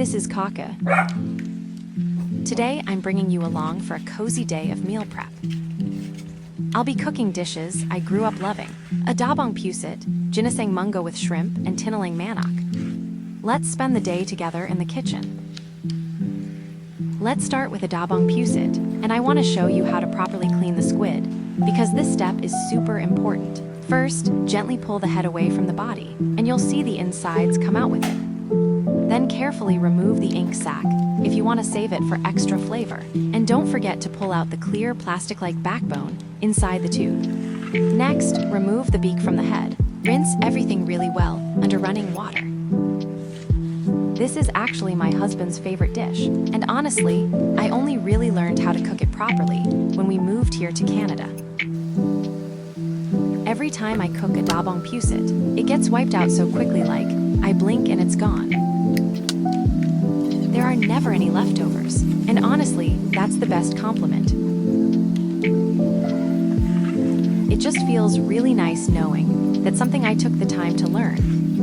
Mrs. Kaka. Today, I'm bringing you along for a cozy day of meal prep. I'll be cooking dishes I grew up loving: adobong pusit, ginisang munggo with shrimp, and tinola manok. Let's spend the day together in the kitchen. Let's start with adobong pusit, and I want to show you how to properly clean the squid, because this step is super important. First, gently pull the head away from the body, and you'll see the insides come out with it. Then carefully remove the ink sac, if you want to save it for extra flavor. And don't forget to pull out the clear plastic-like backbone inside the tooth. Next, remove the beak from the head. Rinse everything really well under running water. This is actually my husband's favorite dish, and honestly, I only really learned how to cook it properly when we moved here to Canada. Every time I cook adobong pusit, it gets wiped out so quickly, like I blink and it's gone. There are never any leftovers, and honestly, that's the best compliment. It just feels really nice knowing that something I took the time to learn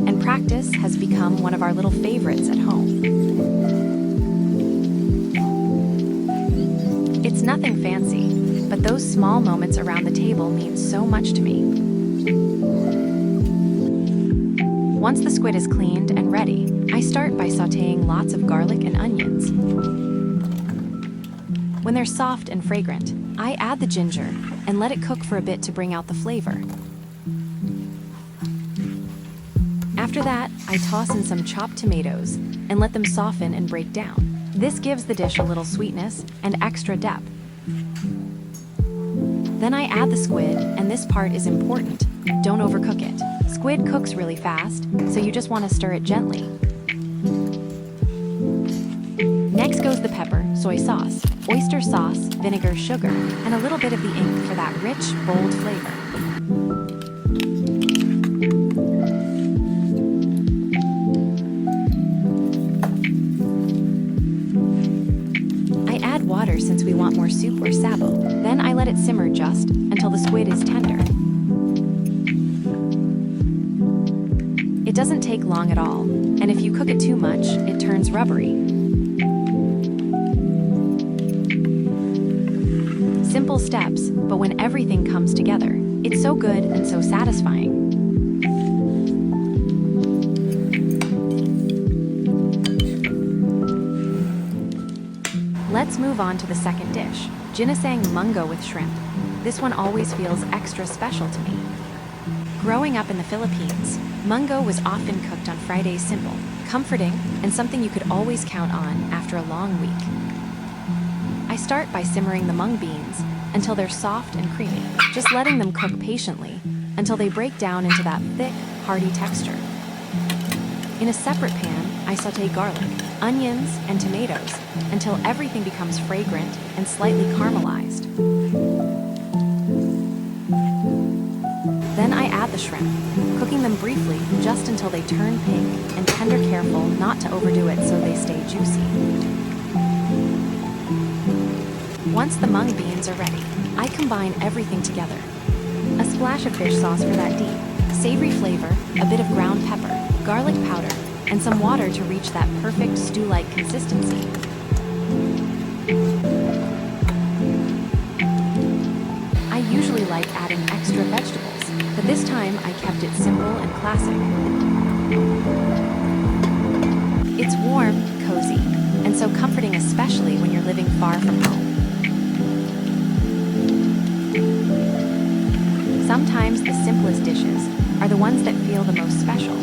and practice has become one of our little favorites at home. It's nothing fancy, but those small moments around the table mean so much to me. Once the squid is cleaned and ready, I start by sautéing lots of garlic and onions. When they're soft and fragrant, I add the ginger and let it cook for a bit to bring out the flavor. After that, I toss in some chopped tomatoes and let them soften and break down. This gives the dish a little sweetness and extra depth. Then I add the squid, and this part is important. Don't overcook it. Squid cooks really fast, so you just want to stir it gently. Next goes the pepper, soy sauce, oyster sauce, vinegar, sugar, and a little bit of the ink for that rich, bold flavor. I add water since we want more soup or sabo. Then I let it simmer just until the squid is tender. It doesn't take long at all, and if you cook it too much, it turns rubbery. Simple steps, but when everything comes together, it's so good and so satisfying. Let's move on to the second dish, ginisang munggo with shrimp. This one always feels extra special to me. Growing up in the Philippines, munggo was often cooked on Fridays, simple, comforting, and something you could always count on after a long week. I start by simmering the mung beans until they're soft and creamy, just letting them cook patiently until they break down into that thick, hearty texture. In a separate pan, I sauté garlic, onions, and tomatoes until everything becomes fragrant and slightly caramelized. Then I add the shrimp, cooking them briefly just until they turn pink and tender, careful not to overdo it so they stay juicy. Once the mung beans are ready, I combine everything together. A splash of fish sauce for that deep, savory flavor, a bit of ground pepper, garlic powder, and some water to reach that perfect stew-like consistency. I usually like adding extra vegetables, but this time I kept it simple and classic. It's warm, cozy, and so comforting, especially when you're living far from home. Sometimes the simplest dishes are the ones that feel the most special.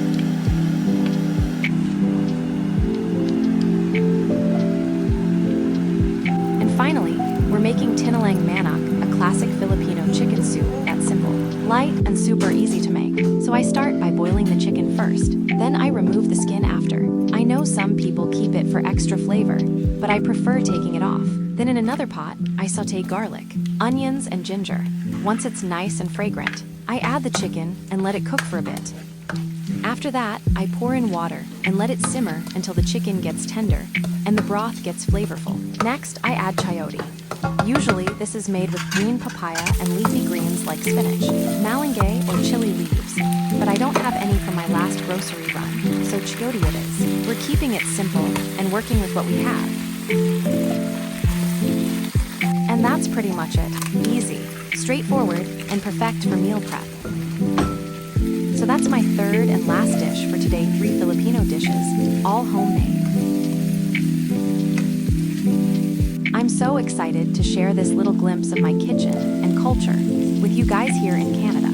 And finally, we're making tinola manok, a classic Filipino chicken soup that's simple, light, and super easy to make. So I start by boiling the chicken first, then I remove the skin after. I know some people keep it for extra flavor, but I prefer taking it off. Then in another pot, I sauté garlic, onions, and ginger. Once it's nice and fragrant, I add the chicken and let it cook for a bit. After that, I pour in water and let it simmer until the chicken gets tender. and the broth gets flavorful. Next, I add chayote. Usually, this is made with green papaya and leafy greens like spinach, malengay, or chili leaves. But I don't have any from my last grocery run, so chayote it is. We're keeping it simple and working with what we have. And that's pretty much it. Easy, straightforward, and perfect for meal prep. So that's my third and last dish for today, 3 Filipino dishes, all homemade. I'm so excited to share this little glimpse of my kitchen and culture with you guys here in Canada.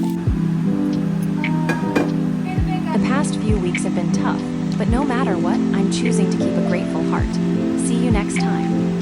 The past few weeks have been tough, but no matter what, I'm choosing to keep a grateful heart. See you next time.